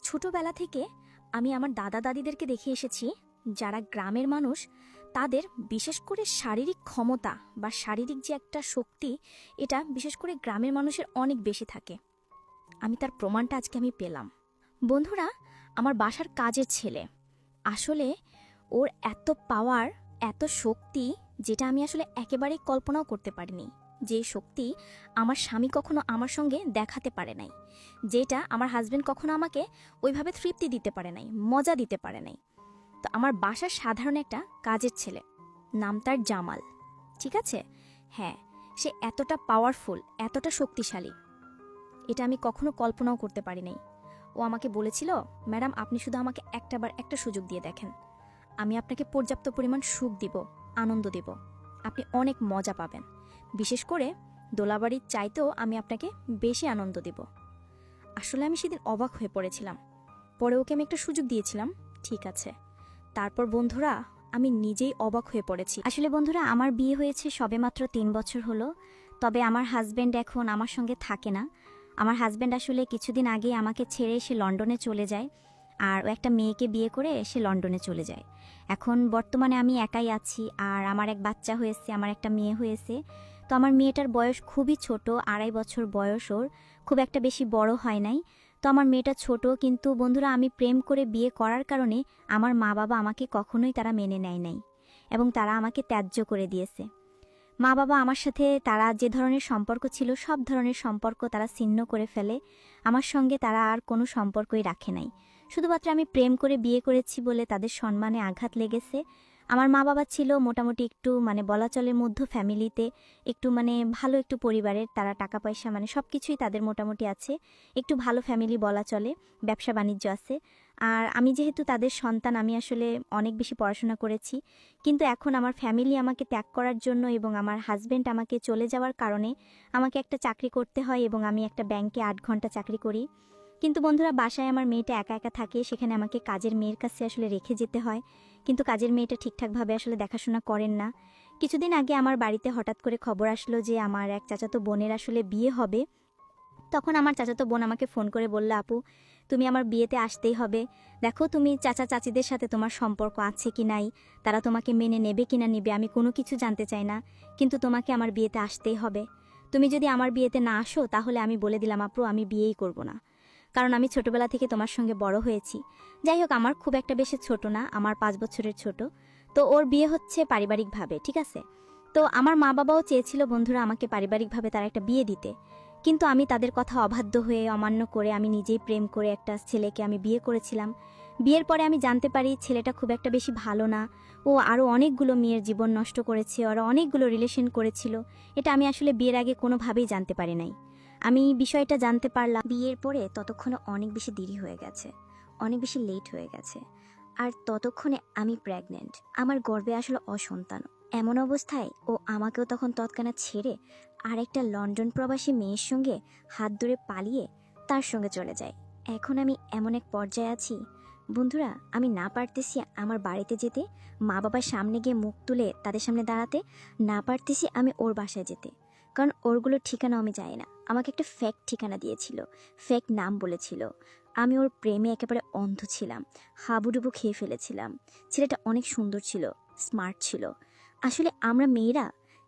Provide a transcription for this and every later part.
ছোটবেলা থেকে আমি আমার দাদা দাদিদেরকে দেখে এসেছি যারা গ্রামের মানুষ তাদের বিশেষ করে শারীরিক ক্ষমতা বা শারীরিক যে একটা শক্তি এটা বিশেষ করে গ্রামের মানুষের অনেক বেশি থাকে। আমি তার প্রমাণটা আজকে আমি পেলাম। বন্ধুরা, আমার বাসার কাজের ছেলে আসলে ওর এত পাওয়ার, এত শক্তি যেটা আমি আসলে একেবারেই কল্পনাও করতে পারিনি। যে শক্তি আমার স্বামী কখনো আমার সঙ্গে দেখাতে পারে নাই, যেটা আমার হাজবেন্ড কখনো আমাকে ওইভাবে তৃপ্তি দিতে পারে নাই, মজা দিতে পারে নাই। তো আমার বাসার সাধারণ একটা কাজের ছেলে, নাম তার জামাল, ঠিক আছে? হ্যাঁ, সে এতটা পাওয়ারফুল, এতটা শক্তিশালী, এটা আমি কখনো কল্পনাও করতে পারি নাই। ও আমাকে বলেছিল, ম্যাডাম আপনি শুধু আমাকে একটা সুযোগ দিয়ে দেখেন, আমি আপনাকে পর্যাপ্ত পরিমাণ সুখ দিব, আনন্দ দিব, আপনি অনেক মজা পাবেন, বিশেষ করে দোলাবাড়ির চাইতেও আমি আপনাকে বেশি আনন্দ দিব। আসলে আমি সেদিন অবাক হয়ে পড়েছিলাম। পরে ওকে আমি একটা সুযোগ দিয়েছিলাম, ঠিক আছে। তারপর বন্ধুরা, আমি নিজেই অবাক হয়ে পড়েছি। আসলে বন্ধুরা, আমার বিয়ে হয়েছে সবেমাত্র 3 বছর হলো। তবে আমার হাজব্যান্ড এখন আমার সঙ্গে থাকে না। আমার হাজব্যান্ড আসলে কিছুদিন আগে আমাকে ছেড়ে সে লন্ডনে চলে যায়, আর ও একটা মেয়েকে বিয়ে করে সে লন্ডনে চলে যায়। এখন বর্তমানে আমি একাই আছি, আর আমার এক বাচ্চা হয়েছে, আমার একটা মেয়ে হয়েছে। তো আমার মেয়েটার বয়স খুবই ছোট, 2.5 বছর বয়স ওর, খুব একটা বেশি বড় হয় নাই। তো আমার মেয়েটা ছোট, কিন্তু বন্ধুরা আমি প্রেম করে বিয়ে করার কারণে আমার মা বাবা আমাকে কখনোই তারা মেনে নেয় নাই, এবং তারা আমাকে ত্যায্য করে দিয়েছে। মা বাবা আমার সাথে তারা যে ধরনের সম্পর্ক ছিল সব ধরনের সম্পর্ক তারা ছিন্ন করে ফেলে। আমার সঙ্গে তারা আর কোনো সম্পর্কই রাখে নাই। শুধুমাত্র আমি প্রেম করে বিয়ে করেছি বলে তাদের সম্মানে আঘাত লেগেছে। আমার মা বাবা ছিল মোটামুটি একটু বলা চলে মধ্য ফ্যামিলিতে, একটু ভালো একটু পরিবারের, তারা টাকা পয়সা সব কিছুই তাদের মোটামুটি আছে, একটু ভালো ফ্যামিলি বলা চলে, ব্যবসা বাণিজ্য আছে। আর আমি যেহেতু তাদের সন্তান, আমি আসলে অনেক বেশি পড়াশোনা করেছি, কিন্তু এখন আমার ফ্যামিলি আমাকে ত্যাগ করার জন্য এবং আমার হাজব্যান্ড আমাকে চলে যাওয়ার কারণে আমাকে একটা চাকরি করতে হয়, এবং আমি একটা ব্যাংকে 8 ঘন্টা চাকরি করি। কিন্তু বন্ধুরা, বাসায় আমার মেয়েটা একা একা থাকে, সেখানে আমাকে কাজের মেয়ের কাছে আসলে রেখে যেতে হয়, কিন্তু কাজের মেয়েটা ঠিকঠাকভাবে আসলে দেখাশোনা করেন না। কিছুদিন আগে আমার বাড়িতে হঠাৎ করে খবর আসলো যে আমার এক চাচাতো বোনের আসলে বিয়ে হবে। তখন আমার চাচাতো বোন আমাকে ফোন করে বলল, আপু তুমি আমার বিয়েতে আসতেই হবে। দেখো তুমি চাচা চাচিদের সাথে তোমার সম্পর্ক আছে কি নাই, তারা তোমাকে মেনে নেবে কিনা নেবে আমি কোনো কিছু জানতে চাই না, কিন্তু তোমাকে আমার বিয়েতে আসতেই হবে। তুমি যদি আমার বিয়েতে না আসো তাহলে আমি বলে দিলাম আপু আমি বিয়েই করব না, কারণ আমি ছোটবেলা থেকে তোমার সঙ্গে বড় হয়েছি। যাই হোক, আমার খুব একটা বেশি ছোট না, আমার 5 বছরের ছোট। তো ওর বিয়ে হচ্ছে পারিবারিকভাবে, ঠিক আছে। তো আমার মা বাবাও চেয়েছিল বন্ধুরা আমাকে পারিবারিকভাবে তার একটা বিয়ে দিতে, কিন্তু আমি তাদের কথা অবাধ্য হয়ে অমান্য করে আমি নিজেই প্রেম করে একটা ছেলেকে আমি বিয়ে করেছিলাম। বিয়ের পরে আমি জানতে পারি ছেলেটা খুব একটা বেশি ভালো না, ও আরও অনেকগুলো মেয়ের জীবন নষ্ট করেছে, ওরা অনেকগুলো রিলেশন করেছিল। এটা আমি আসলে বিয়ের আগে কোনোভাবেই জানতে পারি নাই। আমি বিষয়টা জানতে পারলাম বিয়ের পরে, ততক্ষণে অনেক বেশি দেরি হয়ে গেছে, অনেক বেশি লেট হয়ে গেছে। আর ততক্ষণে আমি প্রেগনেন্ট, আমার গর্ভে আসলে অসন্তান। এমন অবস্থায় ও আমাকেও তখন তৎক্ষণাৎ ছেড়ে আর একটা লন্ডন প্রবাসী মেয়ের সঙ্গে হাত ধরে পালিয়ে তার সঙ্গে চলে যায়। এখন আমি এমন এক পর্যায়ে আছি বন্ধুরা, আমি না পারতেছি আমার বাড়িতে যেতে, মা বাবার সামনে গিয়ে মুখ তুলে তাদের সামনে দাঁড়াতে, না পারতেছি আমি ওর বাসায় যেতে, কারণ ওরগুলোর ঠিকানা আমি জানি না। আমাকে একটা ফেক ঠিকানা দিয়েছিল, ফেক নাম বলেছিল। আমি ওর প্রেমে একেবারে অন্ধ ছিলাম, হাবুডুবু খেয়ে ফেলেছিলাম। ছেলেটা অনেক সুন্দর ছিল, স্মার্ট ছিল। আসলে আমরা মেয়েরা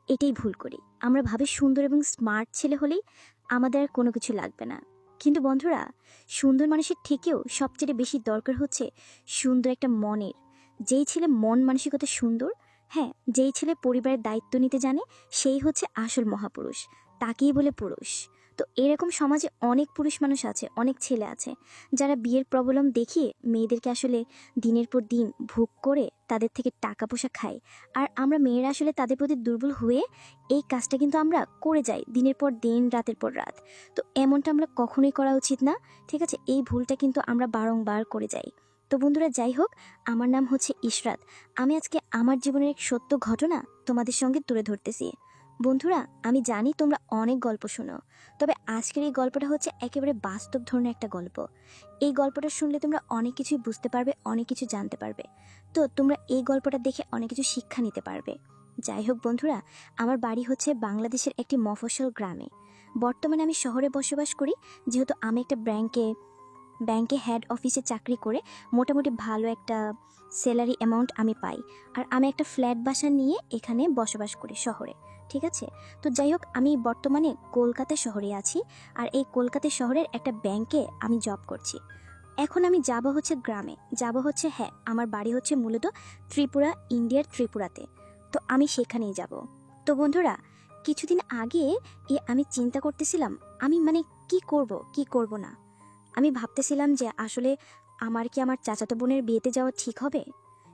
এটাই ভুল করি, আমরা ভাবি সুন্দর এবং স্মার্ট ছেলে হলেই আমাদের আর কোনো কিছু লাগবে না। কিন্তু বন্ধুরা, সুন্দর মানুষের থেকেও সবচেয়ে বেশি দরকার হচ্ছে সুন্দর একটা মনের। যেই ছেলে মন মানসিকতা সুন্দর, হ্যাঁ, যেই ছেলে পরিবারের দায়িত্ব নিতে জানে, সেই হচ্ছে আসল মহাপুরুষ, তাকেই বলে পুরুষ। তো এরকম সমাজে অনেক পুরুষ মানুষ আছে, অনেক ছেলে আছে যারা বিয়ের প্রবলেম দেখিয়ে মেয়েদেরকে আসলে দিনের পর দিন ভোগ করে তাদের থেকে টাকা পয়সা খায়। আর আমরা মেয়েরা আসলে তাদের প্রতি দুর্বল হয়ে এই কাজটা কিন্তু আমরা করে যাই দিনের পর দিন, রাতের পর রাত। তো এমনটা আমরা কখনোই করা উচিত না, ঠিক আছে? এই ভুলটা কিন্তু আমরা বারংবার করে যাই। তো বন্ধুরা, যাই হোক, আমার নাম হচ্ছে ইশরাত। আমি আজকে আমার জীবনের এক সত্য ঘটনা তোমাদের সঙ্গে তুলে ধরতেছি। বন্ধুরা, আমি জানি তোমরা অনেক গল্প শোনো, তবে আজকের এই গল্পটা হচ্ছে একেবারে বাস্তব ধরনের একটা গল্প। এই গল্পটা শুনলে তোমরা অনেক কিছুই বুঝতে পারবে, অনেক কিছু জানতে পারবে। তো তোমরা এই গল্পটা দেখে অনেক কিছু শিক্ষা নিতে পারবে। যাই হোক বন্ধুরা, আমার বাড়ি হচ্ছে বাংলাদেশের একটি মফস্বল গ্রামে। বর্তমানে আমি শহরে বসবাস করি, যেহেতু আমি একটা ব্যাংকে ব্যাংকে হেড অফিসে চাকরি করে মোটামুটি ভালো একটা স্যালারি অ্যামাউন্ট আমি পাই। আর আমি একটা ফ্ল্যাট বাসা নিয়ে এখানে বসবাস করি শহরে, ঠিক আছে? তো যাই হোক, আমি বর্তমানে কলকাতা শহরে আছি, আর এই কলকাতা শহরের একটা ব্যাংকে আমি জব করছি। এখন আমি যাব হচ্ছে গ্রামে, যাব হচ্ছে, হ্যাঁ, আমার বাড়ি হচ্ছে মূলত ত্রিপুরা, ইন্ডিয়ার ত্রিপুরাতে। তো আমি সেখানেই যাব। তো বন্ধুরা, কিছুদিন আগে আমি চিন্তা করতেছিলাম আমি মানে কি করব না। আমি ভাবতেছিলাম যে আসলে আমার কি আমার চাচাতো বোনের বিয়েতে যাওয়া ঠিক হবে?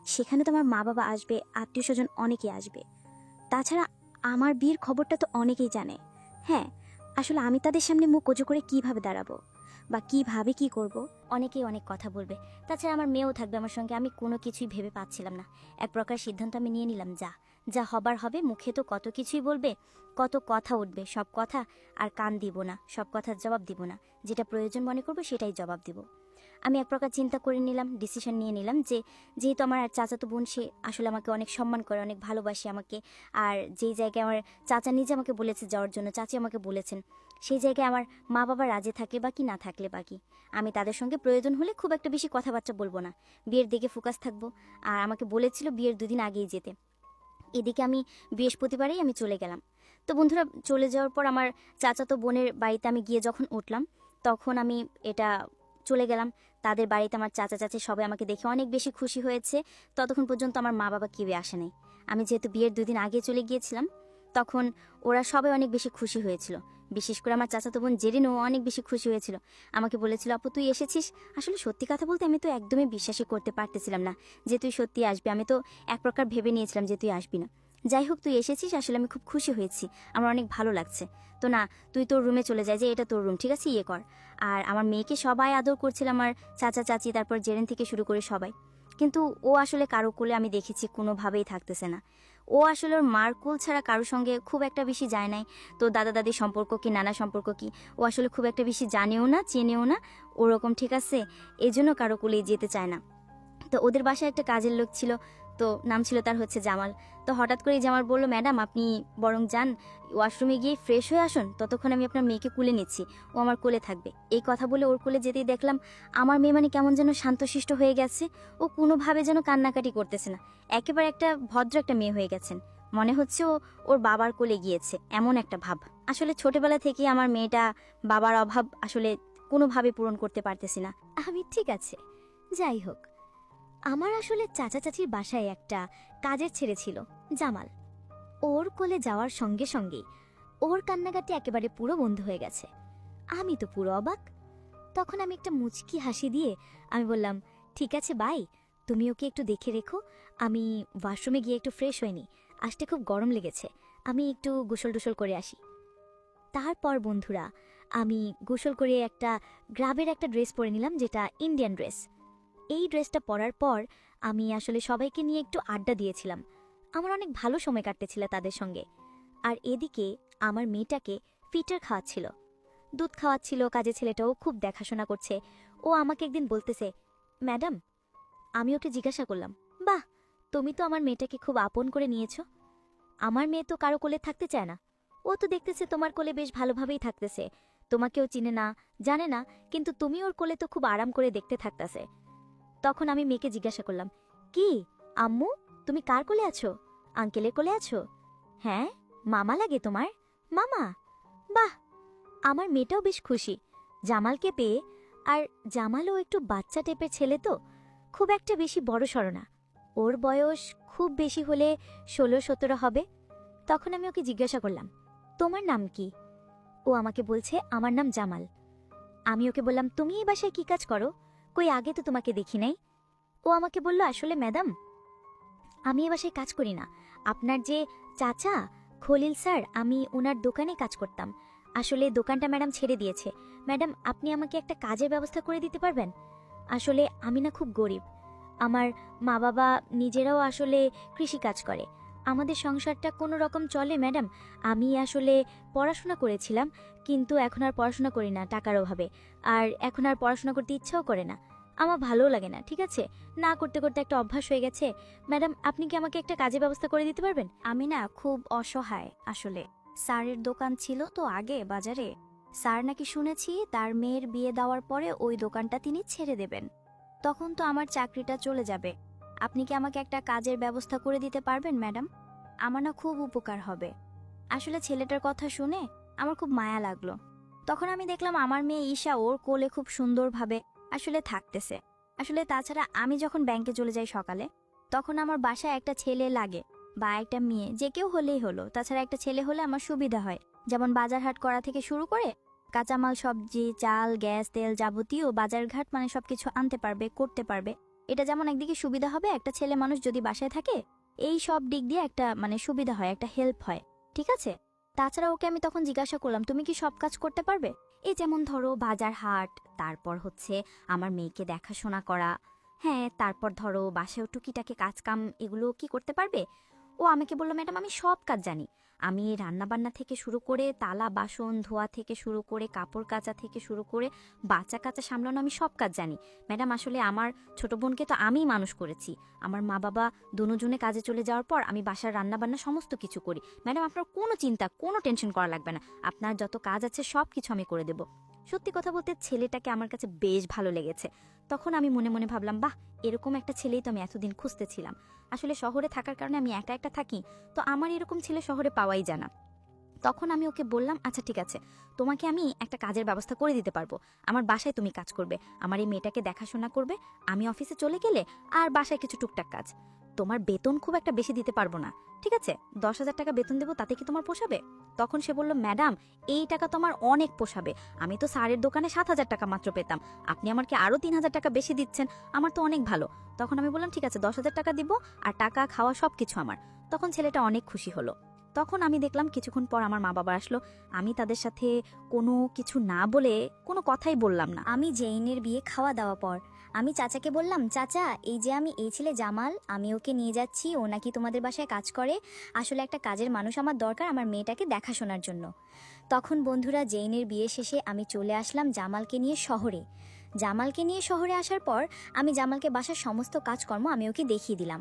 সেখানে তো আমার মা বাবা আসবে, আত্মীয় স্বজন অনেকে আসবে। তাছাড়া আমার বিয়ের খবরটা তো অনেকেই জানে। হ্যাঁ, আসলে আমি তাদের সামনে মুখ উঁচু করে কিভাবে দাঁড়াবো বা কিভাবে কি করব? অনেকেই অনেক কথা বলবে, তাছাড়া আমার মেয়েও থাকবে আমার সঙ্গে। আমি কোনো কিছুই ভেবে পাচ্ছিলাম না। এক প্রকার সিদ্ধান্ত আমি নিয়ে নিলাম, যা যা হবার হবে। মুখে তো কত কিছুই বলবে, কত কথা উঠবে, সব কথা আর কান দিব না, সব কথার জবাব দিব না। যেটা প্রয়োজন মনে করবো সেটাই জবাব দিব। আমি এক প্রকার চিন্তা করে নিলাম, ডিসিশন নিয়ে নিলাম যে যেহেতু আমার চাচাতো বোন, সে আসলে আমাকে অনেক সম্মান করে, অনেক ভালোবাসে আমাকে। আর যেই জায়গায় আমার চাচা নিজে আমাকে বলেছে যাওয়ার জন্য, চাচি আমাকে বলেছেন, সেই জায়গায় আমার মা বাবা রাজি থাকলে বাকি, না থাকলে বাকি, আমি তাদের সঙ্গে প্রয়োজন হলে খুব একটা বেশি কথাবার্তা বলবো না, বিয়ের দিকে ফোকাস থাকবো। আর আমাকে বলেছিল বিয়ের 2 দিন আগেই যেতে। এদিকে আমি বৃহস্পতিবারেই আমি চলে গেলাম। তো বন্ধুরা, চলে যাওয়ার পর আমার চাচাতো বোনের বাড়িতে আমি গিয়ে যখন উঠলাম, তখন আমি এটা চলে গেলাম তাদের বাড়িতে। আমার চাচা চাচি সবাই আমাকে দেখে অনেক বেশি খুশি হয়েছে। ততক্ষণ পর্যন্ত আমার মা বাবা কেউই আসে নাই। আমি যেহেতু বিয়ের 2 দিন আগে চলে গিয়েছিলাম, তখন ওরা সবাই অনেক বেশি খুশি হয়েছিল। বিশেষ করে আমার চাচাতো বোন জেরিনও অনেক বেশি খুশি হয়েছিল। আমাকে বলেছিল, আপু তুই এসেছিস। আসলে সত্যি কথা বলতে আমি তো একদমই বিশ্বাসই করতে পারতেছিলাম না যে তুই সত্যি আসবি। আমি তো এক প্রকার ভেবে নিয়েছিলাম যে তুই আসবি না। যাই হোক, তুই এসেছিস, আসলে আমি খুব খুশি হয়েছি, আমার অনেক ভালো লাগছে। তো না, তুই তোর রুমে চলে যায়, যে এটা তোর রুম, ঠিক আছে, ইয়ে কর। আর আমার মেয়েকে সবাই আদর করছিল, আমার চাচা চাচি, তারপর জেরেন থেকে শুরু করে সবাই। কিন্তু ও আসলে কারো কোলে আমি দেখেছি কোনোভাবেই থাকতেছে না। ও আসলে ওর মার কোল ছাড়া কারোর সঙ্গে খুব একটা বেশি যায় নাই। তো দাদা দাদির সম্পর্ক কি, নানা সম্পর্ক কি, ও আসলে খুব একটা বেশি জানেও না, চেনেও না ওরকম, ঠিক আছে? এই জন্য কারো কোলেই যেতে চায় না। তো ওদের বাসায় একটা কাজের লোক ছিল, তো নাম ছিল তার হচ্ছে জামাল। তো হঠাৎ করেই জামাল বললো, ম্যাডাম আপনি বরং যান ওয়াশরুমে গিয়ে ফ্রেশ হয়ে আসুন, ততক্ষণ আমি আপনার মেয়েকে কোলে নিচ্ছি, ও আমার কোলে থাকবে। এই কথা বলে ওর কোলে যেতেই দেখলাম আমার মেয়ে মানে কেমন যেন শান্তশিষ্ট হয়ে গেছে। ও কোনোভাবে যেন কান্নাকাটি করতেছে না, একেবারে একটা ভদ্র একটা মেয়ে হয়ে গেছেন। মনে হচ্ছে ও ওর বাবার কোলে গিয়েছে, এমন একটা ভাব। আসলে ছোটবেলা থেকেই আমার মেয়েটা বাবার অভাব আসলে কোনোভাবে পূরণ করতে পারতেছি না আমি। ঠিক আছে, যাই হোক, আমার আসলে চাচা চাচির বাসায় একটা কাজের ছেলে ছিল জামাল। ওর কোলে যাওয়ার সঙ্গে সঙ্গেই ওর কান্নাকাটি একেবারে পুরো বন্ধ হয়ে গেছে। আমি তো পুরো অবাক। তখন আমি একটা মুচকি হাসি দিয়ে আমি বললাম, ঠিক আছে ভাই, তুমি ওকে একটু দেখে রেখো, আমি ওয়াশরুমে গিয়ে একটু ফ্রেশ হয়ে নিই, আসতে খুব গরম লেগেছে, আমি একটু গোসল টোসল করে আসি। তারপর বন্ধুরা, আমি গোসল করে একটা গ্রামের একটা ড্রেস পরে নিলাম, যেটা ইন্ডিয়ান ড্রেস। এই ড্রেসটা পরার পর আমি আসলে সবাইকে নিয়ে একটু আড্ডা দিয়েছিলাম। আমার অনেক ভালো সময় কাটতেছিল তাদের সঙ্গে। আর এদিকে আমার মেয়েটাকে ফিটার খাওয়াচ্ছিল, দুধ খাওয়াচ্ছিল, কাজে ছেলেটাও খুব দেখাশোনা করছে। ও আমাকে একদিন বলতেছে, ম্যাডাম, আমি ওকে জিজ্ঞাসা করলাম, বাহ, তুমি তো আমার মেয়েটাকে খুব আপন করে নিয়েছো। আমার মেয়ে তো কারো কোলে থাকতে চায় না, ও তো দেখতেছে তোমার কোলে বেশ ভালোভাবেই থাকতেছে, তোমাকেও চিনে না, জানে না, কিন্তু তুমি ওর কোলে তো খুব আরাম করে দেখতে থাকতেছে। তখন আমি মেয়েকে জিজ্ঞাসা করলাম, কি আম্মু, তুমি কার কোলে আছো? আঙ্কেলের কোলে আছো? হ্যাঁ, মামা লাগে তোমার? মামা? বাহ, আমার মেয়েটাও বেশ খুশি জামালকে পেয়ে। আর জামালও একটু বাচ্চা টাইপের ছেলে, তো খুব একটা বেশি বড় সড় না, ওর বয়স খুব বেশি হলে 16-17 হবে। তখন আমি ওকে জিজ্ঞাসা করলাম, তোমার নাম কি? ও আমাকে বলছে, আমার নাম জামাল। আমি ওকে বললাম, তুমি এই বাসায় কি কাজ করো? কই আগে তো তোমাকে দেখি নাই। ও আমাকে বলল, আসলে ম্যাডাম, আমি এ বাসায় কাজ করি না, আপনার যে চাচা খলিল স্যার, আমি ওনার দোকানে কাজ করতাম। আসলে দোকানটা ম্যাডাম ছেড়ে দিয়েছে। ম্যাডাম, আপনি আমাকে একটা কাজের ব্যবস্থা করে দিতে পারবেন? আসলে আমি না খুব গরিব, আমার মা বাবা নিজেরাও আসলে কৃষি কাজ করে, আমাদের সংসারটা কোনো রকম চলে ম্যাডাম। আমি আসলে পড়াশোনা করেছিলাম, কিন্তু এখন আর পড়াশোনা করি না টাকার অভাবে, আর এখন আর পড়াশোনা করতে ইচ্ছাও করে না, আমার ভালোও লাগে না, ঠিক আছে, না করতে করতে একটা অভ্যাস হয়ে গেছে। ম্যাডাম, আপনি কি আমাকে একটা কাজের ব্যবস্থা করে দিতে পারবেন? আমি না খুব অসহায় আসলে, স্যারের দোকান ছিল তো আগে বাজারে, স্যার নাকি শুনেছি তার মেয়ের বিয়ে দেওয়ার পরে ওই দোকানটা তিনি ছেড়ে দেবেন। তখন তো আমার চাকরিটা চলে যাবে। আপনি কি আমাকে একটা কাজের ব্যবস্থা করে দিতে পারবেন ম্যাডাম? আমার না খুব উপকার হবে। আসলে ছেলেটার কথা শুনে আমার খুব মায়া লাগলো। তখন আমি দেখলাম আমার মেয়ে ঈশা ওর কোলে খুব সুন্দরভাবে আসলে থাকতেছে। আসলে তাছাড়া আমি যখন ব্যাংকে চলে যাই সকালে, তখন আমার বাসায় একটা ছেলে লাগে বা একটা মেয়ে, যে কেউ হলেই হলো। তাছাড়া একটা ছেলে হলে আমার সুবিধা হয়, যেমন বাজার হাট করা থেকে শুরু করে কাঁচামাল, সবজি, চাল, গ্যাস, তেল, যাবতীয় বাজারঘাট মানে সবকিছু আনতে পারবে, করতে পারবে। এটা যেমন একদিকে সুবিধা হবে, একটা ছেলে মানুষ যদি বাসায় থাকে এই সব দিক দিয়ে একটা মানে সুবিধা হয়, একটা হেল্প হয়। ঠিক আছে। তাছাড়া ওকে আমি তখন জিজ্ঞাসা করলাম, তুমি কি সব কাজ করতে পারবে? এই যেমন ধরো বাজার হাট, তারপর হচ্ছে আমার মেয়েকে দেখাশোনা করা, হ্যাঁ, তারপর ধরো বাসায় টুকিটাকি কাজ কাম, এগুলো কি করতে পারবে? ও আমাকে বলল, ম্যাডাম আমি সব কাজ জানি। আমি রান্নাবান্না থেকে শুরু করে তালা বাসন ধোয়া থেকে শুরু করে কাপড় কাচা থেকে শুরু করে বাচ্চা কাচ্চা সামলানো, আমি সব কাজ জানি ম্যাডাম। আসলে আমার ছোট বোনকে তো আমিই মানুষ করেছি। আমার মা বাবা দুজনে কাজে চলে যাওয়ার পর আমি বাসার রান্নাবান্না সমস্ত কিছু করি ম্যাডাম। আপনার কোনো চিন্তা, কোনো টেনশন করা লাগবে না। আপনার যত কাজ আছে সব কিছু আমি করে দেব। সত্যি কথা বলতে ছেলেটাকে আমার কাছে বেশ ভালো লেগেছে। তখন আমি মনে মনে ভাবলাম, বাহ, এরকম একটা ছেলেই তো আমি এতদিন খুঁজতেছিলাম। আসলে শহরে থাকার কারণে আমি একা একা থাকি, তো আমার এরকম ছেলে শহরে পাওয়াই যায় না। তখন আমি ওকে বললাম, আচ্ছা ঠিক আছে, তোমাকে আমি একটা কাজের ব্যবস্থা করে দিতে পারবো। আমার বাসায় তুমি কাজ করবে, আমার এই মেয়েটাকে দেখাশোনা করবে, আমি অফিসে চলে গেলে আর বাসায় কিছু টুকটাক কাজ। তোমার বেতন খুব একটা বেশি দিতে পারবো না, ঠিক আছে? 10,000 টাকা বেতন দেবো, তাতে কি তোমার পোষাবে? তখন সে বলল, ম্যাডাম এই টাকা তো আমার অনেক পোষাবে। আমি তো স্যারের দোকানে 7,000 টাকা মাত্র পেতাম, আপনি আমাকে আরো 3,000 টাকা বেশি দিচ্ছেন, আমার তো অনেক ভালো। তখন আমি বললাম, ঠিক আছে 10,000 টাকা দিব, আর টাকা খাওয়া সবকিছু আমার। তখন ছেলেটা অনেক খুশি হলো। তখন আমি দেখলাম কিছুক্ষণ পর আমার মা বাবা আসলো। আমি তাদের সাথে কোনো কিছু না বলে কোনো কথাই বললাম না। আমি জেইনের বিয়ে খাওয়া দাওয়া পর আমি চাচাকে বললাম, চাচা এই যে আমি এই ছেলে জামাল, আমি ওকে নিয়ে যাচ্ছি, ও নাকি তোমাদের বাসায় কাজ করে। আসলে একটা কাজের মানুষ আমার দরকার আমার মেয়েটাকে দেখাশোনার জন্য। তখন বন্ধুরা, জেইনের বিয়ে শেষে আমি চলে আসলাম জামালকে নিয়ে শহরে। জামালকে নিয়ে শহরে আসার পর আমি জামালকে বাসার সমস্ত কাজকর্ম আমি ওকে দেখিয়ে দিলাম।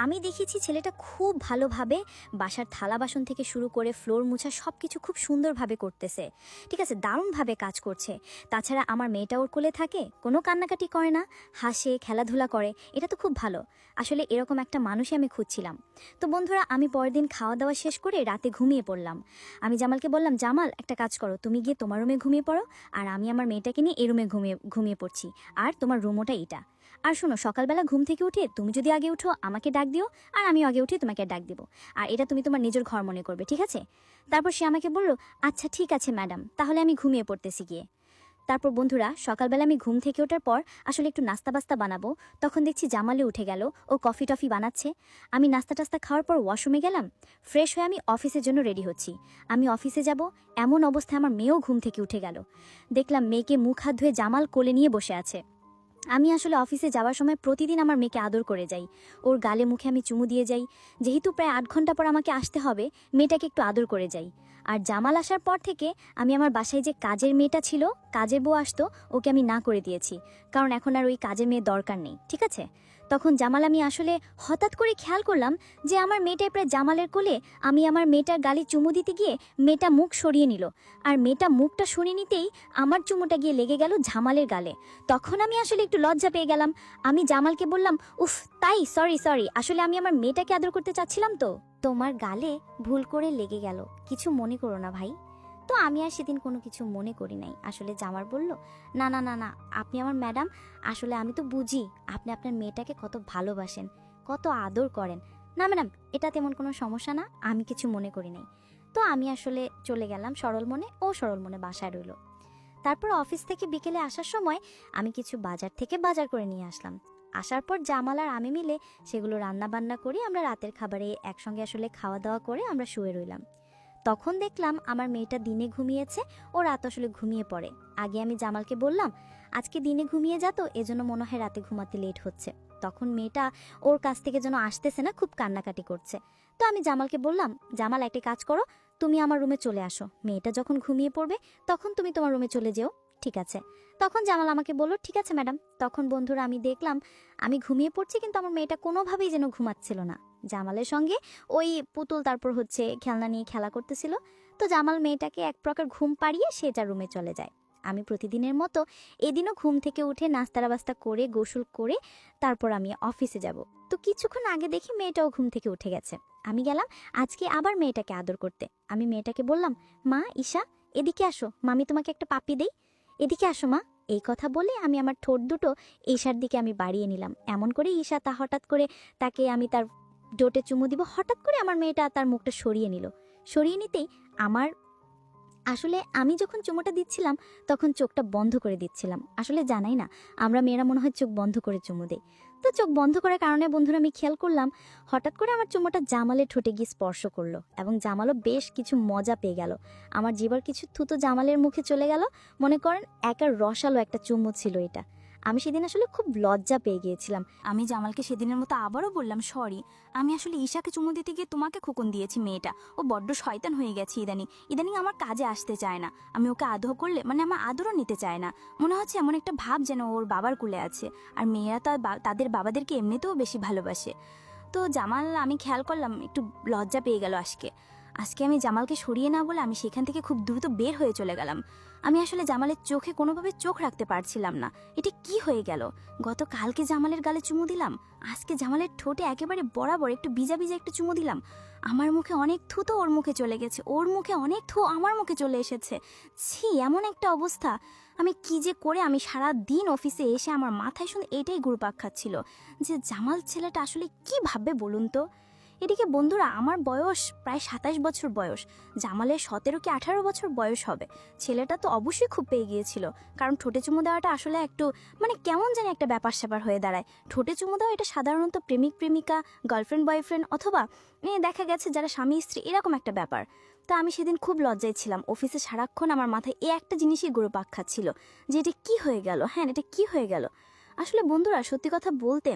আমি দেখেছি ছেলেটা খুব ভালোভাবে বাসার থালা বাসন থেকে শুরু করে ফ্লোর মুছা সব কিছু খুব সুন্দরভাবে করতেছে। ঠিক আছে, দারুণভাবে কাজ করছে। তাছাড়া আমার মেয়েটা ওর কোলে থাকে, কোনো কান্নাকাটি করে না, হাসে, খেলাধুলা করে, এটা তো খুব ভালো। আসলে এরকম একটা মানুষই আমি খুঁজছিলাম। তো বন্ধুরা, আমি পরের দিন খাওয়া দাওয়া শেষ করে রাতে ঘুমিয়ে পড়লাম। আমি জামালকে বললাম, জামাল একটা কাজ করো, তুমি গিয়ে তোমার রুমে ঘুমিয়ে পড়ো, আর আমি আমার মেয়েটাকে নিয়ে এই রুমে ঘুমিয়ে পড়ছি, আর তোমার রুম ওটা এটা। আর শোনো, সকালবেলা ঘুম থেকে উঠে তুমি যদি আগে উঠো আমাকে ডাক দিও, আর আমিও আগে উঠে তোমাকে ডাক দিব, আর এটা তুমি তোমার নিজের ঘর মনে করবে, ঠিক আছে? তারপর সে আমাকে বলল, আচ্ছা ঠিক আছে ম্যাডাম, তাহলে আমি ঘুমিয়ে পড়তেছি গিয়ে। তারপর বন্ধুরা, সকালবেলা আমি ঘুম থেকে ওঠার পর আসলে একটু নাস্তা বাস্তা বানাবো, তখন দেখছি জামালে উঠে গেল, ও কফি টফি বানাচ্ছে। আমি নাস্তা টাস্তা খাওয়ার পর ওয়াশরুমে গেলাম, ফ্রেশ হয়ে আমি অফিসের জন্য রেডি হচ্ছি। আমি অফিসে যাব এমন অবস্থায় আমার মেয়েও ঘুম থেকে উঠে গেল। দেখলাম মেয়েকে মুখ হাত ধুয়ে জামাল কোলে নিয়ে বসে আছে। আমি আসলে অফিসে যাওয়ার সময় প্রতিদিন আমার মেয়েকে আদর করে যাই, ওর গালে মুখে আমি চুমু দিয়ে যাই। যেহেতু প্রায় 8 ঘন্টা পর আমাকে আসতে হবে, মেয়েটাকে একটু আদর করে যাই। আর জামাল আসার পর থেকে আমি আমার বাসায় যে কাজের মেয়েটা ছিল, কাজের বউ আসতো, ওকে আমি না করে দিয়েছি, কারণ এখন আর ওই কাজের মেয়ে দরকার নেই, ঠিক আছে? তখন জামাল, আমি আসলে হঠাৎ করে খেয়াল করলাম যে আমার মেয়েটাই প্রায় জামালের কোলে। আমি আমার মেয়েটার গালে চুমু দিতে গিয়ে মেয়েটা মুখ সরিয়ে নিল, আর মেয়েটা মুখটা সরিয়ে নিতেই আমার চুমুটা গিয়ে লেগে গেল জামালের গালে। তখন আমি আসলে একটু লজ্জা পেয়ে গেলাম। আমি জামালকে বললাম, উফ তাই, সরি, আসলে আমি আমার মেয়েটাকে আদর করতে চাচ্ছিলাম, তো তোমার গালে ভুল করে লেগে গেল, কিছু মনে করো না ভাই। তো আমি আর সেদিন কোনো কিছু মনে করি নাই। আসলে জামাল বলল, না না না না, আপনি আমার ম্যাডাম, আসলে আমি তো বুঝি আপনি আপনার মেয়েটাকে কত ভালোবাসেন, কত আদর করেন। না ম্যাডাম, এটা তেমন কোনো সমস্যা না, আমি কিছু মনে করি নাই। তো আমি আসলে চলে গেলাম সরল মনে, ও সরল মনে বাসায় রইল। তারপর অফিস থেকে বিকেলে আসার সময় আমি কিছু বাজার থেকে বাজার করে নিয়ে আসলাম। আসার পর জামাল আর আমি মিলে সেগুলো রান্না বান্না করি, আমরা রাতের খাবারে একসঙ্গে আসলে খাওয়া দাওয়া করে আমরা শুয়ে রইলাম। তখন দেখলাম আমার মেয়েটা দিনে ঘুমিয়েছে, ও রাত আসলে ঘুমিয়ে পড়ে। আগে আমি জামালকে বললাম, আজকে দিনে ঘুমিয়ে যা, তো এজন্য মনে হয় রাতে ঘুমাতে লেট হচ্ছে। তখন মেয়েটা ওর কাছ থেকে যেন আসতেছে না, খুব কান্নাকাটি করছে। তো আমি জামালকে বললাম, জামাল একটা কাজ করো, তুমি আমার রুমে চলে আসো, মেয়েটা যখন ঘুমিয়ে পড়বে তখন তুমি তোমার রুমে চলে যেও, ঠিক আছে? তখন জামাল আমাকে বলল, ঠিক আছে ম্যাডাম। তখন বন্ধুরা, আমি দেখলাম আমি ঘুমিয়ে পড়ছি, কিন্তু আমার মেয়েটা কোনোভাবেই যেন ঘুমাচ্ছিল না। জামালের সঙ্গে ওই পুতুল, তারপর হচ্ছে খেলনা নিয়ে খেলা করতেছিল। তো জামাল মেয়েটাকে এক প্রকার ঘুম পাড়িয়ে সে তার রুমে চলে যায়। আমি প্রতিদিনের মতো এদিনও ঘুম থেকে উঠে নাস্তা করে গোসল করে তারপর আমি অফিসে যাব। তো কিছুক্ষণ আগে দেখি মেয়েটাও ঘুম থেকে উঠে গেছে। আমি গেলাম আজকে আবার মেয়েটাকে আদর করতে। আমি মেয়েটাকে বললাম, মা ঈশা এদিকে আসো, মামি তোমাকে একটা পাপ্পি দেই, এদিকে আসো মা। এই কথা বলে আমি আমার ঠোঁট দুটো ঈশার দিকে আমি বাড়িয়ে নিলাম। এমন করে ঈশা হঠাৎ করে তাকে আমি তার ঠোঁটে চুমু দিব, হঠাৎ করে আমার মেয়েটা তার মুখটা সরিয়ে নিল। সরিয়ে নিতেই আমার আসলে আমি যখন চুমুটা দিচ্ছিলাম তখন চোখটা বন্ধ করে দিচ্ছিলাম। আসলে জানাই না, আমরা মেয়েরা মনে হয় চোখ বন্ধ করে চুমু দেই। তো চোখ বন্ধ করার কারণে বন্ধুরা আমি খেয়াল করলাম হঠাৎ করে আমার চুমুটা জামালের ঠোঁটে গিয়ে স্পর্শ করলো এবং জামালও বেশ কিছু মজা পেয়ে গেল। আমার জিবার কিছু থুতো জামালের মুখে চলে গেল। মনে করেন একা রসালো একটা চুমু ছিল এটা। আমি সেদিন আসলে খুব লজ্জা পেয়ে গিয়েছিলাম। আমি জামালকে সেদিনের মতো আবারও বললাম, সরি, আমি আসলে ঈশাকে চুমু দিতে গিয়ে তোমাকে খোকন দিয়েছি। মেয়েটা ও বড্ড শয়তান হয়ে গেছে ইদানিং। ইদানিং আমার কাজে আসতে চায় না। আমি ওকে আদর করলে মানে আমার আদরও নিতে চায় না। মনে হচ্ছে এমন একটা ভাব যেন ওর বাবার কুলে আছে। আর মেয়েরা তাদের বাবাদেরকে এমনিতেও বেশি ভালোবাসে। তো জামাল আমি খেয়াল করলাম একটু লজ্জা পেয়ে গেল আজকে আমি জামালকে সরিয়ে না বলে আমি সেখান থেকে খুব দ্রুত বের হয়ে চলে গেলাম। আমি আসলে জামালের চোখে কোনোভাবে চোখ রাখতে পারছিলাম না। এটা কি হয়ে গেল? গতকালকে জামালের গালে চুমু দিলাম, আজকে জামালের ঠোঁটে একেবারে বরাবর একটু ভিজা একটু চুমু দিলাম। আমার মুখে অনেক থু তো ওর মুখে চলে গেছে, ওর মুখে অনেক থু আমার মুখে চলে এসেছে। ছি, এমন একটা অবস্থা! আমি কি যে করে আমি সারা দিন অফিসে এসে আমার মাথায় শুনে এটাই ঘুরপাক খাচ্ছিল যে জামাল ছেলেটা আসলে কি ভাববে বলুন তো। এদিকে বন্ধুরা আমার বয়স প্রায় 27 বছর বয়স, জামালের 17 কি 18 বছর বয়স হবে। ছেলেটা তো অবশ্যই খুব পেয়ে গিয়েছিল, কারণ ঠোঁটে চুমু দেওয়াটা আসলে একটু মানে কেমন জানি একটা ব্যাপার স্যাপার হয়ে দাঁড়ায়। ঠোঁটে চুমু দেওয়া এটা সাধারণত প্রেমিক প্রেমিকা, গার্লফ্রেন্ড বয়ফ্রেন্ড অথবা দেখা গেছে যারা স্বামী স্ত্রী, এরকম একটা ব্যাপার। তো আমি সেদিন খুব লজ্জায় ছিলাম। অফিসে সারাক্ষণ আমার মাথায় এই একটা জিনিসই ঘুরপাক খাচ্ছিল যে এটা কি হয়ে গেল। হ্যাঁ, এটা কি হয়ে গেল। আসলে বন্ধুরা সত্যি কথা বলতে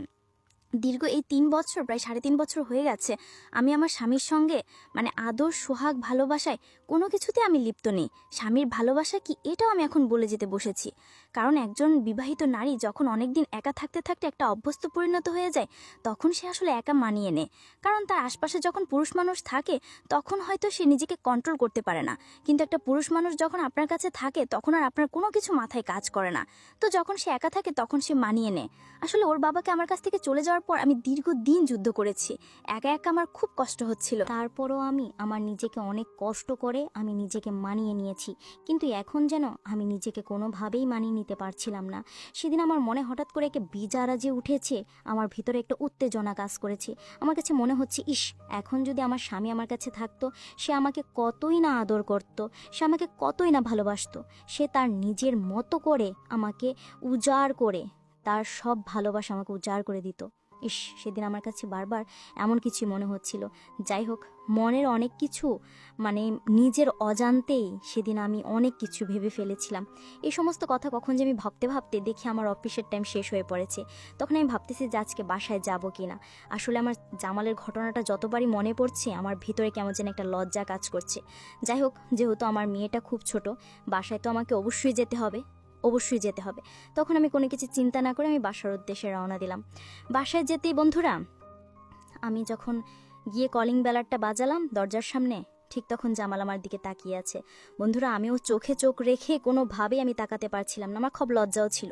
দীর্ঘ এই 3 বছর, প্রায় 3.5 বছর হয়ে গেছে আমি আমার স্বামীর সঙ্গে মানে আদর সোহাগ ভালোবাসায় কোনো কিছুতে আমি লিপ্ত নেই। স্বামীর ভালোবাসা কি এটাও আমি এখন বলে যেতে বসেছি। কারণ একজন বিবাহিত নারী যখন অনেকদিন একা থাকতে থাকতে একটা অভ্যস্ত পরিণত হয়ে যায় তখন সে আসলে একা মানিয়ে নেয়। কারণ তার আশপাশে যখন পুরুষ মানুষ থাকে তখন হয়তো সে নিজেকে কন্ট্রোল করতে পারে না, কিন্তু একটা পুরুষ মানুষ যখন আপনার কাছে থাকে তখন আর আপনার কোনো কিছু মাথায় কাজ করে না। তো যখন সে একা থাকে তখন সে মানিয়ে নেয়। আসলে ওর বাবাকে আমার কাছ থেকে চলে যাওয়ার পর আমি দীর্ঘদিন যুদ্ধ করেছি, একা একা আমার খুব কষ্ট হচ্ছিল। তারপরও আমি আমার নিজেকে অনেক কষ্ট করে আমি নিজেকে মানিয়ে নিয়েছি, কিন্তু এখন যেন আমি নিজেকে কোনোভাবেই মানিয়ে নিতে পারছিলাম না। সেদিন আমার মনে হঠাৎ করে একটা বিজারা যে উঠেছে, আমার ভিতরে একটা উত্তেজনা কাজ করেছে। আমার কাছে মনে হচ্ছে ইস, এখন যদি আমার স্বামী আমার কাছে থাকতো, সে আমাকে কতই না আদর করত, সে আমাকে কতই না ভালোবাসতো। সে তার নিজের মতো করে আমাকে উজাড় করে, তার সব ভালোবাসা আমাকে উজাড় করে দিত। ইস, সেদিন আমার কাছে বারবার এমন কিছু মনে হচ্ছিল। যাই হোক, মনের অনেক কিছু মানে নিজের অজান্তেই সেদিন আমি অনেক কিছু ভেবে ফেলেছিলাম। এই সমস্ত কথা কখন যে আমি ভাবতে ভাবতে দেখি আমার অফিসের টাইম শেষ হয়ে পড়েছে। তখন আমি ভাবতেছি যে আজকে বাসায় যাব কি না। আসলে আমার জামালের ঘটনাটা যতবারই মনে পড়ছে আমার ভিতরে কেমন যেন একটা লজ্জা কাজ করছে। যাই হোক, যেহেতু আমার মেয়েটা খুব ছোট, বাসায় তো আমাকে অবশ্যই যেতে হবে। তখন আমি কোনো কিছু চিন্তা না করে আমি বাসার উদ্দেশ্যে রওনা দিলাম। বাসায় যেতেই বন্ধুরা আমি যখন গিয়ে কলিং বেলারটা বাজালাম দরজার সামনে, ঠিক তখন জামাল আমার দিকে তাকিয়ে আছে। বন্ধুরা আমিও চোখে চোখ রেখে কোনোভাবেই আমি তাকাতে পারছিলাম না। আমার খুব লজ্জাও ছিল,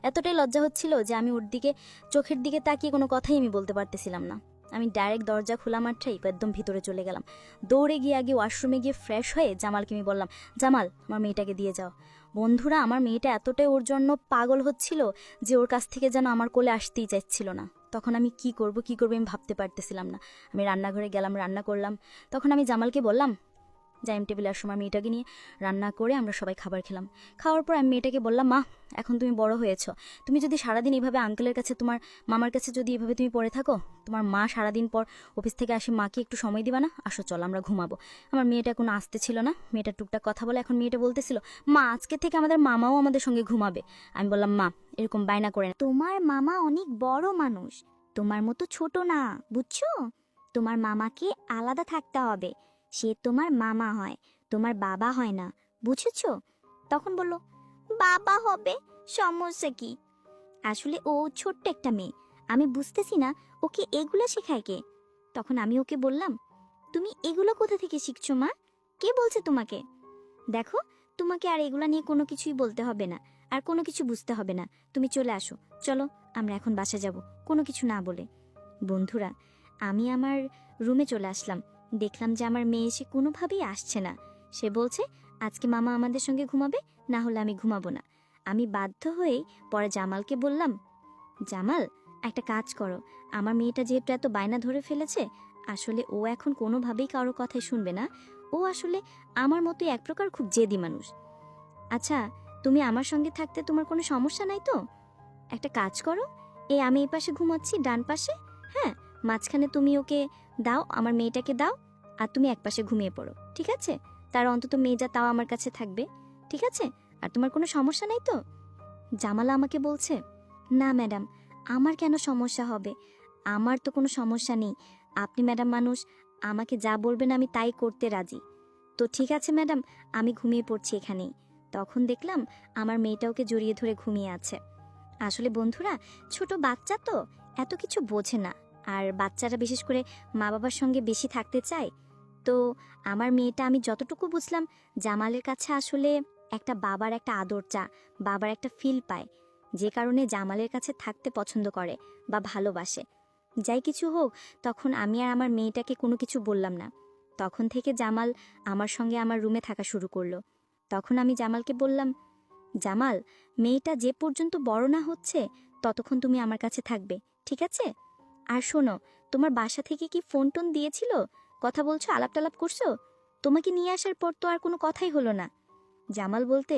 এতটাই লজ্জা হচ্ছিল যে আমি ওর দিকে চোখের দিকে তাকিয়ে কোনো কথাই আমি বলতে পারতেছিলাম না। আমি ডাইরেক্ট দরজা খোলা মাত্রই একদম ভিতরে চলে গেলাম। দৌড়ে গিয়ে আগে ওয়াশরুমে গিয়ে ফ্রেশ হয়ে জামালকে আমি বললাম, জামাল আমার মেয়েটাকে দিয়ে যাও। বন্ধুরা আমার মেয়েটা এতটাই ওর জন্য পাগল হচ্ছিল যে ওর কাছ থেকে যেন আমার কোলে আসতেই চাইছিল না। তখন আমি কি করব আমি ভাবতে পারতেছিলাম না। আমি রান্নাঘরে গেলাম, রান্না করলাম। তখন আমি জামালকে বললাম, ডাইনিং টেবিলে আর সময় মেয়েটাকে নিয়ে রান্না করে আমরা সবাই খাবার খেলাম। খাওয়ার পর আমি মেয়েটাকে বললাম, মা এখন তুমি বড় হয়েছো, তুমি যদি সারাদিন এইভাবে আঙ্কেলের কাছে তোমার মামার কাছে যদি এভাবে তুমি পড়ে থাকো, তোমার মা সারাদিন পর অফিস থেকে আসে, মাকে একটু সময় দিবা না? আসো চল আমরা ঘুমাবো। আমার মেয়েটা কোনো আসতে ছিল না, মেয়েটা টুকটাক কথা বলে। এখন মেয়েটা বলতেছিল, মা আজকে থেকে আমাদের মামাও আমাদের সঙ্গে ঘুমাবে। আমি বললাম, মা এরকম বায়না করে না, তোমার মামা অনেক বড় মানুষ, তোমার মতো ছোট না, বুঝছো? তোমার মামাকে আলাদা থাকতে হবে, সে তোমার মামা হয়, তোমার বাবা হয় না, বুঝেছো? তখন বলল, বাবা হবে, সমস্যা কি? আসলে ও ছোট্ট একটা মেয়ে, আমি বুঝতেছি না ওকে এগুলো শেখায় কে। তখন আমি ওকে বললাম, তুমি এগুলো কোথা থেকে শিখছো মা? কে বলছে তোমাকে? দেখো, তোমাকে আর এগুলা নিয়ে কোনো কিছুই বলতে হবে না, আর কোনো কিছু বুঝতে হবে না। তুমি চলে আসো, চলো আমরা এখন বাসা যাব, কোনো কিছু না বলে। বন্ধুরা, আমি আমার রুমে চলে আসলাম। দেখলাম যে আমার মেয়ে এসে কোনোভাবেই আসছে না। সে বলছে আজকে মামা আমাদের সঙ্গে ঘুমাবে, না হলে আমি ঘুমাবো না। আমি বাধ্য হয়েই পরে জামালকে বললাম, জামাল, একটা কাজ করো, আমার মেয়েটা যেহেতু এত বায়না ধরে ফেলেছে, আসলে ও এখন কোনোভাবেই কারোর কথাই শুনবে না। ও আসলে আমার মতোই এক প্রকার খুব জেদি মানুষ। আচ্ছা, তুমি আমার সঙ্গে থাকতে তোমার কোনো সমস্যা নাই তো? একটা কাজ করো, আমি এই পাশে ঘুমাচ্ছি, ডান পাশে, হ্যাঁ, মাঝখানে তুমি ওকে দাও, আমার মেয়েটাকে দাও, আর তুমি এক পাশে ঘুমিয়ে পড়ো, ঠিক আছে? তার অন্তত মেয়েটা তাও আমার কাছে থাকবে, ঠিক আছে? আর তোমার কোনো সমস্যা নাই তো? জামালা আমাকে বলছে, না ম্যাডাম, আমার কেন সমস্যা হবে? আমার তো কোনো সমস্যা নেই। আপনি ম্যাডাম মানুষ, আমাকে যা বলবেন আমি তাই করতে রাজি। তো ঠিক আছে ম্যাডাম, আমি ঘুমিয়ে পড়ছি এখানেই। তখন দেখলাম আমার মেয়েটা ওকে জড়িয়ে ধরে ঘুমিয়ে আছে। আসলে বন্ধুরা, ছোট বাচ্চা তো এত কিছু বোঝে না, আর বাচ্চারা বিশেষ করে মা বাবার সঙ্গে বেশি থাকতে চায়। তো আমার মেয়েটা, আমি যতটুকু বুঝলাম, জামালের কাছে আসলে একটা বাবার একটা আদর চা, বাবার একটা ফিল পায়, যে কারণে জামালের কাছে থাকতে পছন্দ করে বা ভালোবাসে। যাই কিছু হোক, তখন আমি আর আমার মেয়েটাকে কোনো কিছু বললাম না। তখন থেকে জামাল আমার সঙ্গে আমার রুমে থাকা শুরু করলো। তখন আমি জামালকে বললাম, জামাল, মেয়েটা যে পর্যন্ত বড় না হচ্ছে ততক্ষণ তুমি আমার কাছে থাকবে, ঠিক আছে? আর শোনো, তোমার বাসা থেকে কি ফোন টোন দিয়েছিল? কথা বলছো, আলাপ টালাপ করছো? তোমাকে নিয়ে আসার পর তো আর কোনো কথাই হলো না। জামাল বলতে,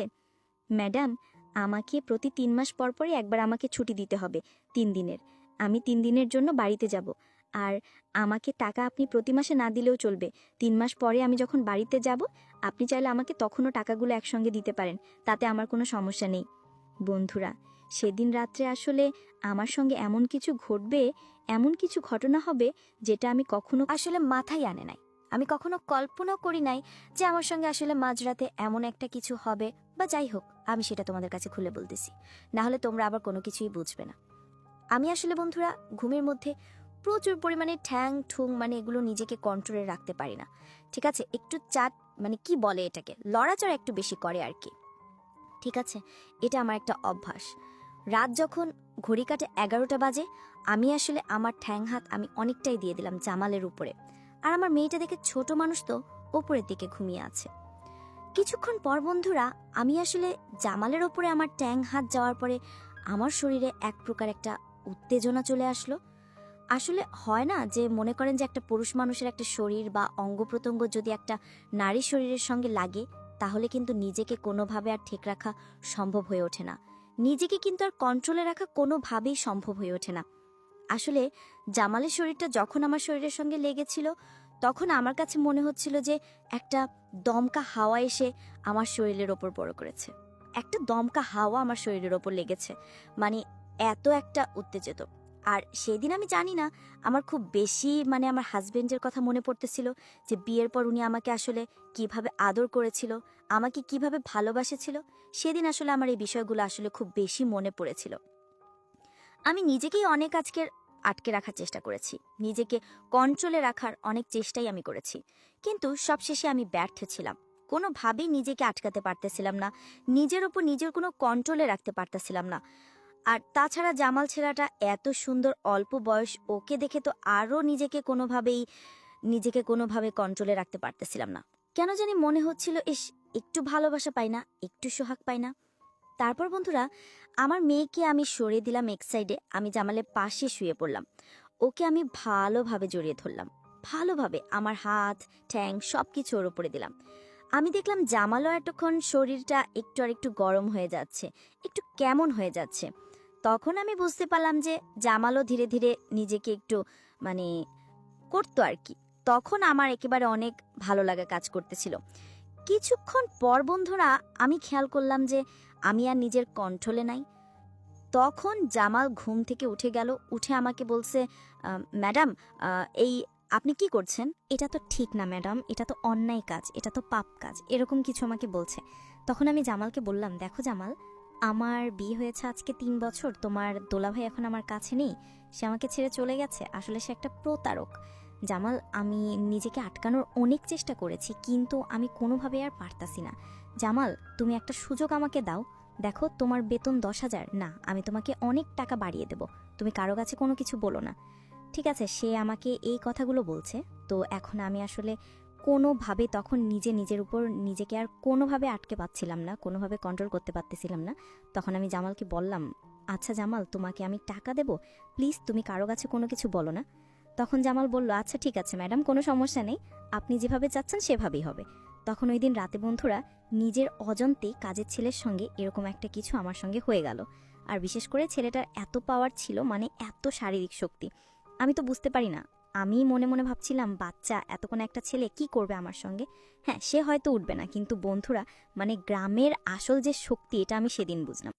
ম্যাডাম, আমাকে প্রতি 3 মাস পর পরই একবার আমাকে ছুটি দিতে হবে, 3 দিনের। আমি 3 দিনের জন্য বাড়িতে যাব। আর আমাকে টাকা আপনি প্রতি মাসে না দিলেও চলবে। 3 মাস পরে আমি যখন বাড়িতে যাব, আপনি চাইলে আমাকে তখনও টাকাগুলো একসঙ্গে দিতে পারেন, তাতে আমার কোনো সমস্যা নেই। বন্ধুরা, সেদিন রাত্রে আসলে আমার সঙ্গে এমন কিছু ঘটবে, এমন কিছু ঘটনা হবে, যেটা আমি কখনো আসলে মাথায় আনে নাই। আমি কখনো কল্পনাও করি নাই যে আমার সঙ্গে আসলে মাঝরাতে এমন একটা কিছু হবে, বা যাই হোক, আমি সেটা তোমাদের কাছে খুলে বলতেছি, না হলে তোমরা আবার কোনো কিছুই বুঝবে না। আমি আসলে বন্ধুরা ঘুমের মধ্যে প্রচুর পরিমাণে ঠ্যাং ঠুং মানে এগুলো নিজেকে কন্ট্রোলে রাখতে পারি না, ঠিক আছে? একটু চাট মানে কি বলে এটাকে, লড়াচড়া একটু বেশি করে আর কি, ঠিক আছে? এটা আমার একটা অভ্যাস। রাত যখন ঘড়ি কাটে 11টা বাজে, আমি আসলে আমার ঠ্যাং হাত আমি অনেকটাই দিয়ে দিলাম জামালের উপরে। আর আমার মেয়েটা দেখে ছোট মানুষ তো ওপরের দিকে ঘুমিয়ে আছে। কিছুক্ষণ পর বন্ধুরা, আমি আসলে জামালের ওপরে আমার ট্যাং হাত যাওয়ার পরে আমার শরীরে এক প্রকার একটা উত্তেজনা চলে আসলো। আসলে হয় না যে মনে করেন যে একটা পুরুষ মানুষের একটা শরীর বা অঙ্গ প্রত্যঙ্গ যদি একটা নারী শরীরের সঙ্গে লাগে, তাহলে কিন্তু নিজেকে কোনোভাবে আর ঠিক রাখা সম্ভব হয়ে ওঠে না, নিজেকে কিন্তু আর কন্ট্রোলে রাখা কোনোভাবেই সম্ভব হয়ে ওঠে না। আসলে জামালের শরীরটা যখন আমার শরীরের সঙ্গে লেগেছিল, তখন আমার কাছে মনে হচ্ছিল যে একটা দমকা হাওয়া এসে আমার শরীরের ওপর বড় করেছে, একটা দমকা হাওয়া আমার শরীরের ওপর লেগেছে, মানে এত একটা উত্তেজিত। আর সেদিন আমি জানি না, আমার খুব বেশি মানে আমার হাজবেন্ডের কথা মনে পড়তেছিল, যে বিয়ের পর উনি আমাকে আসলে কিভাবে আদর করেছিল, আমাকে কিভাবে ভালোবাসেছিল। সেদিন আসলে আমার এই বিষয়গুলো আসলে খুব বেশি মনে পড়েছিল। আমি নিজেকেই অনেক আজকের আটকে রাখার চেষ্টা করেছি, নিজেকে কন্ট্রোলে রাখার অনেক চেষ্টাই আমি করেছি, কিন্তু সবশেষে আমি ব্যর্থ ছিলাম। কোনোভাবেই নিজেকে আটকাতে পারতেছিলাম না, নিজের ওপর নিজের কোনো কন্ট্রোলে রাখতে পারতেছিলাম না। আর তাছাড়া জামাল ছেলেটা এত সুন্দর, অল্প বয়স, ওকে দেখে তো আরও নিজেকে কোনোভাবে কন্ট্রোলে রাখতে পারতেছিলাম না। কেন জানি মনে হচ্ছিল, ইস, একটু ভালোবাসা পাই না, একটু সোহাগ পাই না। তারপর বন্ধুরা, আমার মেয়েকে আমি সরিয়ে দিলাম এক সাইডে, আমি জামালের পাশে শুয়ে পড়লাম। ওকে আমি ভালোভাবে জড়িয়ে ধরলাম, ভালোভাবে আমার হাত ঠ্যাং সবকিছু ওর উপরে দিলাম। আমি দেখলাম জামালও এতক্ষণ শরীরটা একটু আর একটু গরম হয়ে যাচ্ছে, একটু কেমন হয়ে যাচ্ছে। তখন আমি বুঝতে পারলাম যে জামালও ধীরে ধীরে নিজেকে একটু মানে করতো আর কি। তখন আমার একেবারে অনেক ভালো লাগা কাজ করতেছিল। কিছুক্ষণ পর বন্ধুরা, আমি খেয়াল করলাম যে আমি আর নিজের কন্ট্রোলে নাই। তখন জামাল ঘুম থেকে উঠে গেল, উঠে আমাকে বলছে, ম্যাডাম, এই আপনি কি করছেন? এটা তো ঠিক না ম্যাডাম, এটা তো অন্যায় কাজ, এটা তো পাপ কাজ, এরকম কিছু আমাকে বলছে। তখন আমি জামালকে বললাম, দেখো জামাল, আমার বিয়ে হয়েছে আজকে 3 বছর, তোমার দোলাভাই এখন আমার কাছে নেই, সে আমাকে ছেড়ে চলে গেছে, আসলে সে একটা প্রতারক। জামাল, আমি নিজেকে আটকানোর অনেক চেষ্টা করেছি, কিন্তু আমি কোনোভাবে আর পারতাছি না। জামাল, তুমি একটা সুযোগ আমাকে দাও। দেখো, তোমার বেতন 10,000, না, আমি তোমাকে অনেক টাকা বাড়িয়ে দেব, তুমি কারো কাছে কোনো কিছু বলো না। ঠিক আছে, সে আমাকে এই কথাগুলো বলছে। তো এখন আমি আসলে কোনোভাবে তখন নিজের উপর নিজেকে আর কোনোভাবে আটকে পাচ্ছিলাম না, কোনোভাবে কন্ট্রোল করতে পারতেছিলাম না। তখন আমি জামালকে বললাম, আচ্ছা জামাল, তোমাকে আমি টাকা দেব, প্লিজ তুমি কারো কাছে কোনো কিছু বলো না। তখন জামাল বলল, আচ্ছা ঠিক আছে ম্যাডাম, কোনো সমস্যা নেই, আপনি যেভাবে চাচ্ছেন সেভাবেই হবে। তখন ওই দিন রাতে বন্ধুরা, নিজের অজান্তেই কাজের ছেলের সঙ্গে এরকম একটা কিছু আমার সঙ্গে হয়ে গেল। আর বিশেষ করে ছেলেটার এত পাওয়ার ছিল, মানে এত শারীরিক শক্তি, আমি তো বুঝতে পারি না। আমি মনে মনে ভাবছিলাম, বাচ্চা এতক্ষণ একটা ছেলে কি করবে আমার সঙ্গে। হ্যাঁ, সে হয়তো উঠবে না, কিন্তু বন্ধুরা, মানে গ্রামের আসল যে শক্তি, এটা আমি সেদিন বুঝলাম।